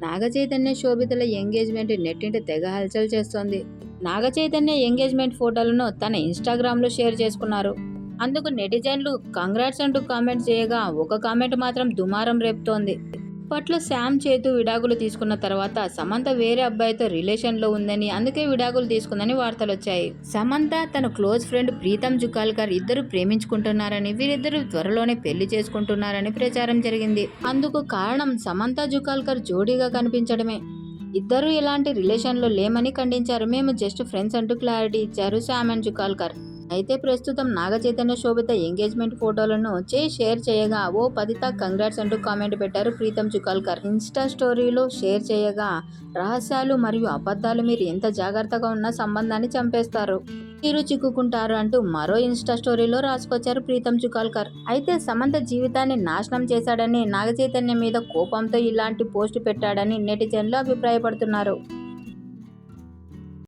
Naga Chaitanya శోభితల engagement నెట్టింట తెగ హల్చల్ చేస్తోంది. నాగచైతన్య ఎంగేజ్మెంట్ ఫోటోలను తన ఇన్స్టాగ్రామ్ లో షేర్ చేసుకున్నారు. అందుకు నెటిజన్లు కంగ్రాట్స్ అంటూ కామెంట్ చేయగా ఒక కామెంట్ మాత్రం దుమారం రేపుతోంది. అప్పట్లో శామ్ చేతు విడాకులు తీసుకున్న తర్వాత సమంత వేరే అబ్బాయితో రిలేషన్ లో ఉందని, అందుకే విడాకులు తీసుకుందని వార్తలొచ్చాయి. సమంత తన క్లోజ్ ఫ్రెండ్ ప్రీతం జుకాల్కర్ ఇద్దరు ప్రేమించుకుంటున్నారని, వీరిద్దరు త్వరలోనే పెళ్లి చేసుకుంటున్నారని ప్రచారం జరిగింది. అందుకు కారణం సమంత జుకాల్కర్ జోడీగా కనిపించడమే. ఇద్దరు ఎలాంటి రిలేషన్ లో లేమని ఖండించారు. మేము జస్ట్ ఫ్రెండ్స్ అంటూ క్లారిటీ ఇచ్చారు శామ్ అండ్ జుకాల్కర్. అయితే ప్రస్తుతం నాగచైతన్య శోభిత ఎంగేజ్మెంట్ ఫోటోలను షేర్ చేయగా ఓ పతిత కంగ్రాట్స్ అంటూ కామెంట్ పెట్టారు ప్రీతం జుకాల్కర్. ఇన్స్టా స్టోరీలో షేర్ చేయగా, రహస్యాలు మరియు అబద్ధాలు మీరు ఎంత జాగ్రత్తగా ఉన్న సంబంధాన్ని చంపేస్తారు, మీరు చిక్కుకుంటారు అంటూ మరో ఇన్స్టా స్టోరీలో రాసుకొచ్చారు ప్రీతం జుకాల్కర్. అయితే సమంత జీవితాన్ని నాశనం చేశాడని, నాగచైతన్య మీద కోపంతో ఇలాంటి పోస్ట్ పెట్టాడని నెటిజన్లు అభిప్రాయపడుతున్నారు.